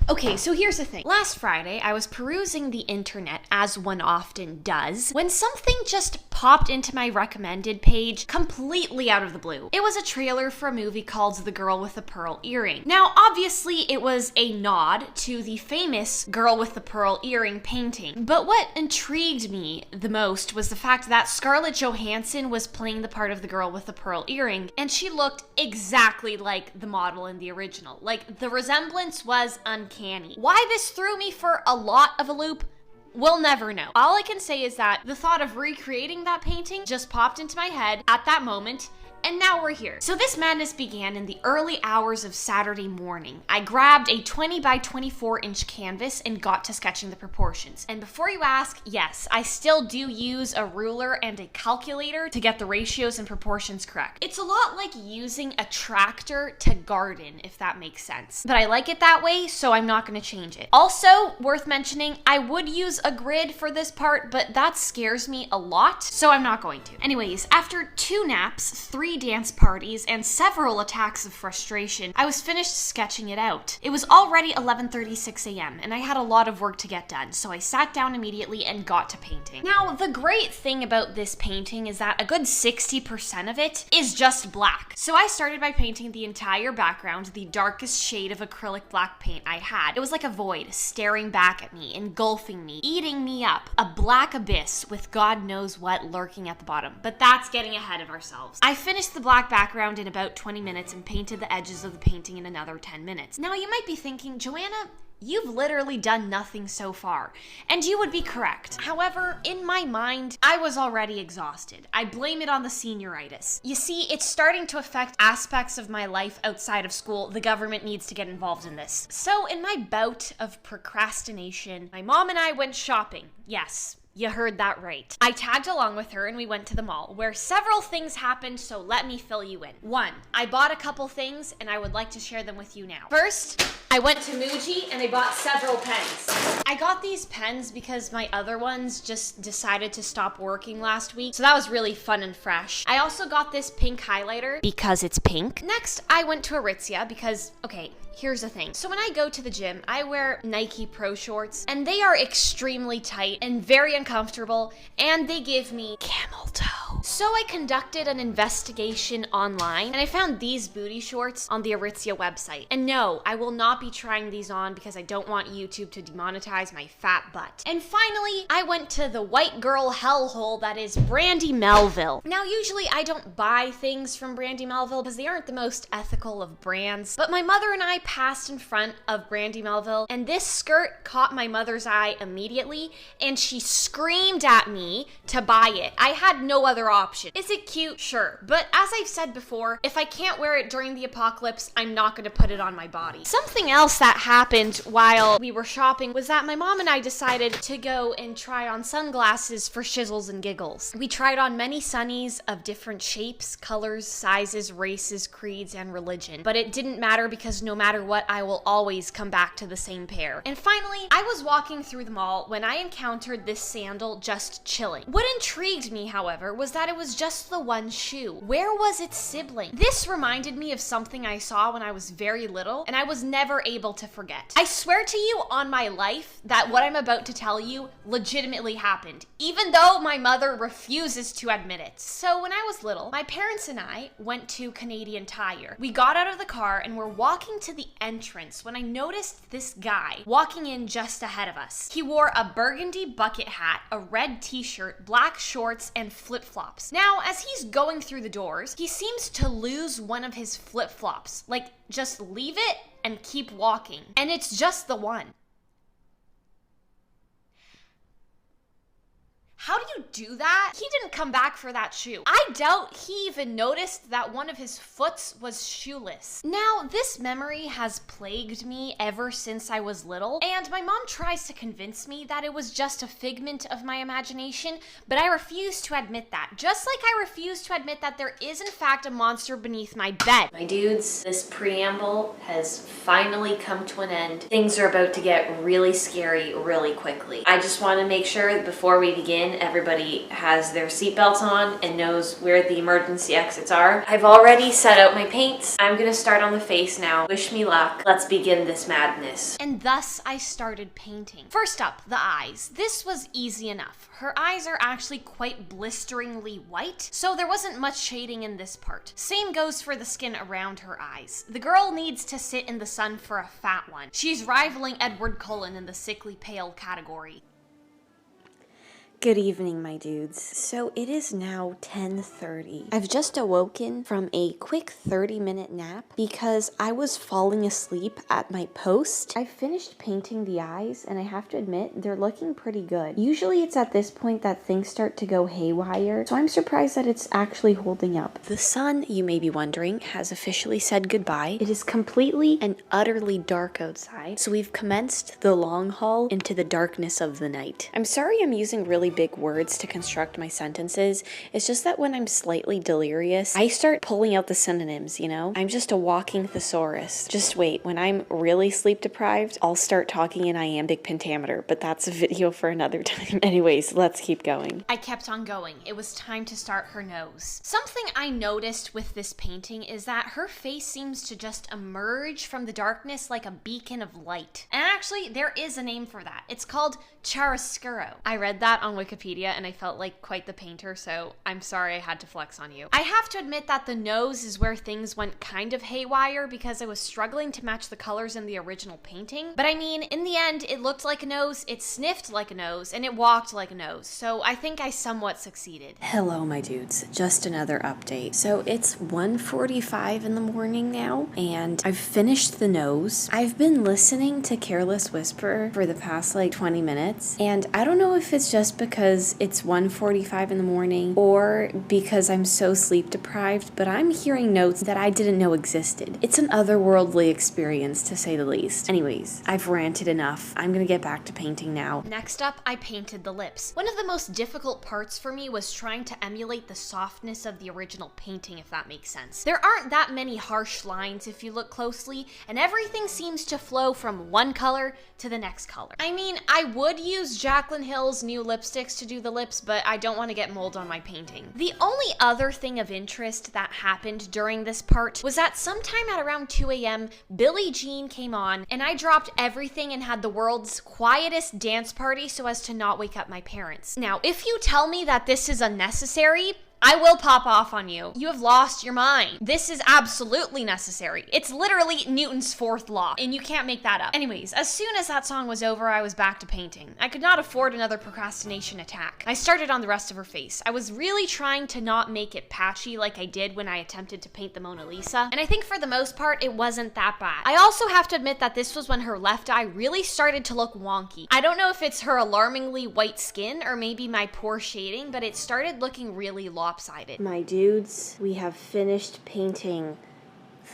Okay, so here's the thing. Last Friday, I was perusing the internet, as one often does, when something just popped into my recommended page completely out of the blue. It was a trailer for a movie called The Girl with the Pearl Earring. Now, obviously, it was a nod to the famous Girl with the Pearl Earring painting, but what intrigued me the most was the fact that Scarlett Johansson was playing the part of the girl with the pearl earring, and she looked exactly like the model in the original. Like, the resemblance was uncanny. Why this threw me for a lot of a loop, we'll never know. All I can say is that the thought of recreating that painting just popped into my head at that moment, and now we're here. So this madness began in the early hours of Saturday morning. I grabbed a 20 by 24 inch canvas and got to sketching the proportions. And before you ask, yes, I still do use a ruler and a calculator to get the ratios and proportions correct. It's a lot like using a tractor to garden, if that makes sense. But I like it that way, so I'm not gonna change it. Also, worth mentioning, I would use a grid for this part, but that scares me a lot, so I'm not going to. Anyways, after 2 naps, 3 dance parties, and several attacks of frustration, I was finished sketching it out. It was already 11:36 a.m. and I had a lot of work to get done, so I sat down immediately and got to painting. Now, the great thing about this painting is that a good 60% of it is just black. So I started by painting the entire background the darkest shade of acrylic black paint I had. It was like a void staring back at me, engulfing me, eating me up. A black abyss with God knows what lurking at the bottom. But that's getting ahead of ourselves. I finished the black background in about 20 minutes and painted the edges of the painting in another 10 minutes. Now you might be thinking, Joanna, you've literally done nothing so far. And you would be correct. However, in my mind, I was already exhausted. I blame it on the senioritis. You see, it's starting to affect aspects of my life outside of school. The government needs to get involved in this. So in my bout of procrastination, my mom and I went shopping. Yes. You heard that right. I tagged along with her and we went to the mall, where several things happened, so let me fill you in. 1, I bought a couple things and I would like to share them with you now. First, I went to Muji and I bought several pens. I got these pens because my other ones just decided to stop working last week, so that was really fun and fresh. I also got this pink highlighter because it's pink. Next, I went to Aritzia because, okay, here's the thing. So when I go to the gym, I wear Nike Pro shorts, and they are extremely tight and very uncomfortable, and they give me camel toe. So I conducted an investigation online, and I found these booty shorts on the Aritzia website. And no, I will not be trying these on because I don't want YouTube to demonetize my fat butt. And finally, I went to the white girl hellhole that is Brandy Melville. Now, usually I don't buy things from Brandy Melville because they aren't the most ethical of brands, but my mother and I passed in front of Brandy Melville, and this skirt caught my mother's eye immediately, and she screamed at me to buy it. I had no other option. Is it cute? Sure. But as I've said before, if I can't wear it during the apocalypse, I'm not going to put it on my body. Something else that happened while we were shopping was that my mom and I decided to go and try on sunglasses for shizzles and giggles. We tried on many sunnies of different shapes, colors, sizes, races, creeds, and religion. But it didn't matter because no matter what, I will always come back to the same pair. And finally, I was walking through the mall when I encountered this sandal just chilling. What intrigued me, however, was that it was just the one shoe. Where was its sibling? This reminded me of something I saw when I was very little, and I was never able to forget. I swear to you on my life that what I'm about to tell you legitimately happened, even though my mother refuses to admit it. So when I was little, my parents and I went to Canadian Tire. We got out of the car and were walking to the entrance when I noticed this guy walking in just ahead of us. He wore a burgundy bucket hat, a red t-shirt, black shorts, and flip-flops. Now, as he's going through the doors, he seems to lose one of his flip-flops. Like, just leave it and keep walking. And it's just the one. How do you do that? He didn't come back for that shoe. I doubt he even noticed that one of his foots was shoeless. Now, this memory has plagued me ever since I was little, and my mom tries to convince me that it was just a figment of my imagination, but I refuse to admit that. Just like I refuse to admit that there is in fact a monster beneath my bed. My dudes, this preamble has finally come to an end. Things are about to get really scary really quickly. I just want to make sure that before we begin, in, everybody has their seatbelts on and knows where the emergency exits are. I've already set out my paints. I'm gonna start on the face now. Wish me luck. Let's begin this madness. And thus I started painting. First up, the eyes. This was easy enough. Her eyes are actually quite blisteringly white, so there wasn't much shading in this part. Same goes for the skin around her eyes. The girl needs to sit in the sun for a fat one. She's rivaling Edward Cullen in the sickly pale category. Good evening, my dudes. So it is now 10:30. I've just awoken from a quick 30-minute nap because I was falling asleep at my post. I finished painting the eyes and I have to admit they're looking pretty good. Usually it's at this point that things start to go haywire, so I'm surprised that it's actually holding up. The sun, you may be wondering, has officially said goodbye. It is completely and utterly dark outside, so we've commenced the long haul into the darkness of the night. I'm sorry I'm using really big words to construct my sentences. It's just that when I'm slightly delirious, I start pulling out the synonyms, you know? I'm just a walking thesaurus. Just wait, when I'm really sleep deprived, I'll start talking in iambic pentameter, but that's a video for another time. Anyways, let's keep going. I kept on going. It was time to start her nose. Something I noticed with this painting is that her face seems to just emerge from the darkness like a beacon of light. And actually, there is a name for that. It's called chiaroscuro. I read that on Wikipedia and I felt like quite the painter, so I'm sorry I had to flex on you. I have to admit that the nose is where things went kind of haywire because I was struggling to match the colors in the original painting. But I mean, in the end, it looked like a nose, it sniffed like a nose, and it walked like a nose, so I think I somewhat succeeded. Hello, my dudes. Just another update. So it's 1:45 in the morning now, and I've finished the nose. I've been listening to Careless Whisper for the past like 20 minutes, and I don't know if it's just because it's 1:45 in the morning or because I'm so sleep deprived, but I'm hearing notes that I didn't know existed. It's an otherworldly experience, to say the least. Anyways, I've ranted enough. I'm gonna get back to painting now. Next up, I painted the lips. One of the most difficult parts for me was trying to emulate the softness of the original painting, if that makes sense. There aren't that many harsh lines if you look closely, and everything seems to flow from one color to the next color. I mean, I would use Jaclyn Hill's new lipsticks to do the lips, but I don't want to get mold on my painting. The only other thing of interest that happened during this part was that sometime at around 2 a.m., Billie Jean came on, and I dropped everything and had the world's quietest dance party so as to not wake up my parents. Now, if you tell me that this is unnecessary, I will pop off on you. You have lost your mind. This is absolutely necessary. It's literally Newton's fourth law, and you can't make that up. Anyways, as soon as that song was over, I was back to painting. I could not afford another procrastination attack. I started on the rest of her face. I was really trying to not make it patchy like I did when I attempted to paint the Mona Lisa, and I think for the most part, it wasn't that bad. I also have to admit that this was when her left eye really started to look wonky. I don't know if it's her alarmingly white skin or maybe my poor shading, but it started looking really lopsided. My dudes, we have finished painting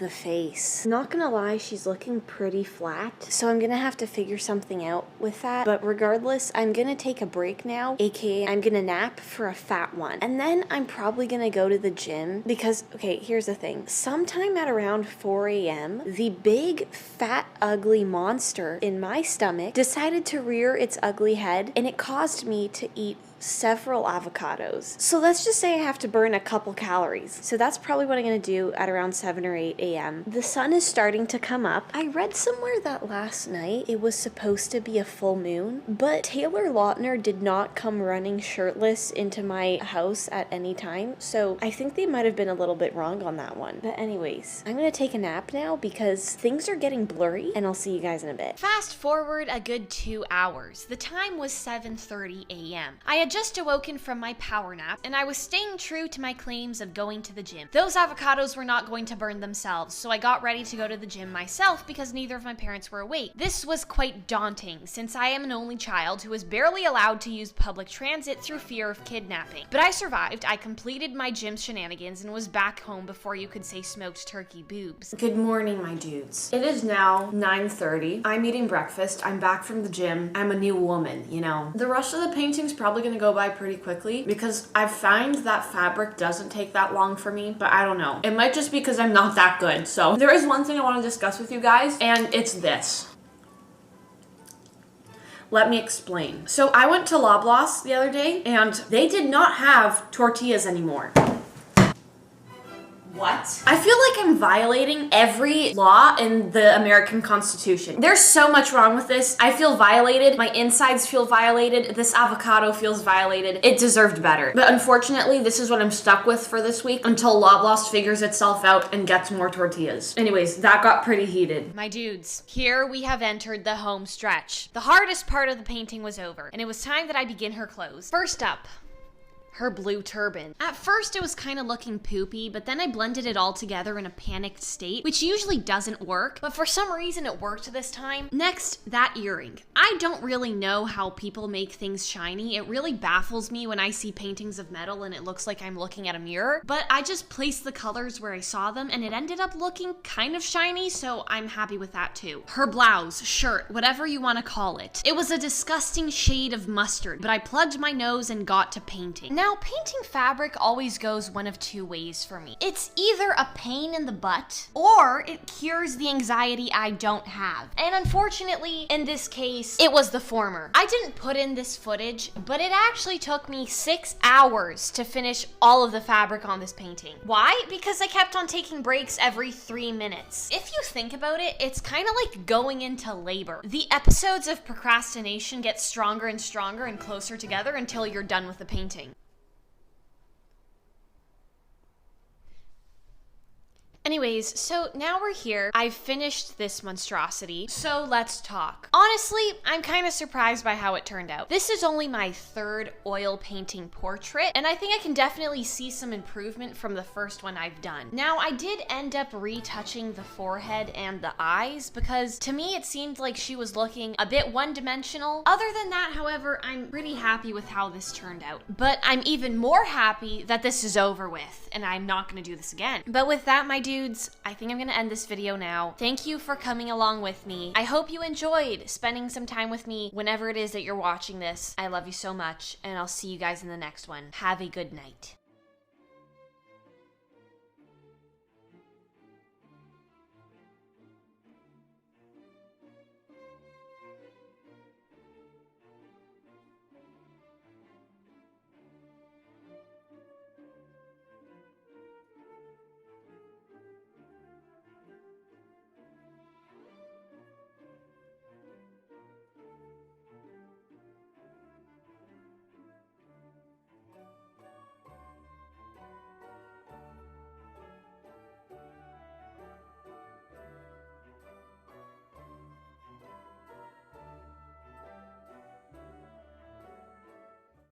the face. Not gonna lie, she's looking pretty flat, so I'm gonna have to figure something out with that. But regardless, I'm gonna take a break now, aka I'm gonna nap for a fat one. And then I'm probably gonna go to the gym because, okay, here's the thing. Sometime at around 4 a.m., the big, fat, ugly monster in my stomach decided to rear its ugly head, and it caused me to eat several avocados. So let's just say I have to burn a couple calories. So that's probably what I'm gonna do at around 7 or 8 a.m. The sun is starting to come up. I read somewhere that last night it was supposed to be a full moon, but Taylor Lautner did not come running shirtless into my house at any time. So I think they might have been a little bit wrong on that one. But anyways, I'm gonna take a nap now because things are getting blurry, and I'll see you guys in a bit. Fast forward a good 2 hours. The time was 7:30 a.m. I had just awoken from my power nap, and I was staying true to my claims of going to the gym. Those avocados were not going to burn themselves, so I got ready to go to the gym myself because neither of my parents were awake. This was quite daunting, since I am an only child who was barely allowed to use public transit through fear of kidnapping. But I survived, I completed my gym shenanigans, and was back home before you could say smoked turkey boobs. Good morning, my dudes. It is now 9:30. I'm eating breakfast. I'm back from the gym. I'm a new woman, you know. The rest of the painting's probably gonna go by pretty quickly because I find that fabric doesn't take that long for me, but I don't know. It might just be because I'm not that good. So there is one thing I want to discuss with you guys, and it's this. Let me explain. So I went to Loblaws the other day and they did not have tortillas anymore. What? I feel like I'm violating every law in the American Constitution. There's so much wrong with this. I feel violated. My insides feel violated. This avocado feels violated. It deserved better. But unfortunately, this is what I'm stuck with for this week until Loblaws figures itself out and gets more tortillas. Anyways, that got pretty heated. My dudes, here we have entered the home stretch. The hardest part of the painting was over, and it was time that I begin her clothes. First up, her blue turban. At first it was kind of looking poopy, but then I blended it all together in a panicked state, which usually doesn't work, but for some reason it worked this time. Next, that earring. I don't really know how people make things shiny. It really baffles me when I see paintings of metal and it looks like I'm looking at a mirror, but I just placed the colors where I saw them and it ended up looking kind of shiny, so I'm happy with that too. Her blouse, shirt, whatever you want to call it. It was a disgusting shade of mustard, but I plugged my nose and got to painting. Now, painting fabric always goes one of two ways for me. It's either a pain in the butt, or it cures the anxiety I don't have. And unfortunately, in this case, it was the former. I didn't put in this footage, but it actually took me 6 hours to finish all of the fabric on this painting. Why? Because I kept on taking breaks every 3 minutes. If you think about it, it's kind of like going into labor. The episodes of procrastination get stronger and stronger and closer together until you're done with the painting. Anyways, so now we're here. I've finished this monstrosity, so let's talk. Honestly, I'm kind of surprised by how it turned out. This is only my third oil painting portrait, and I think I can definitely see some improvement from the first one I've done. Now, I did end up retouching the forehead and the eyes because to me it seemed like she was looking a bit one-dimensional. Other than that, however, I'm pretty happy with how this turned out. But I'm even more happy that this is over with, and I'm not gonna do this again. But with that, my dudes, I think I'm gonna end this video now. Thank you for coming along with me. I hope you enjoyed spending some time with me whenever it is that you're watching this. I love you so much, and I'll see you guys in the next one. Have a good night.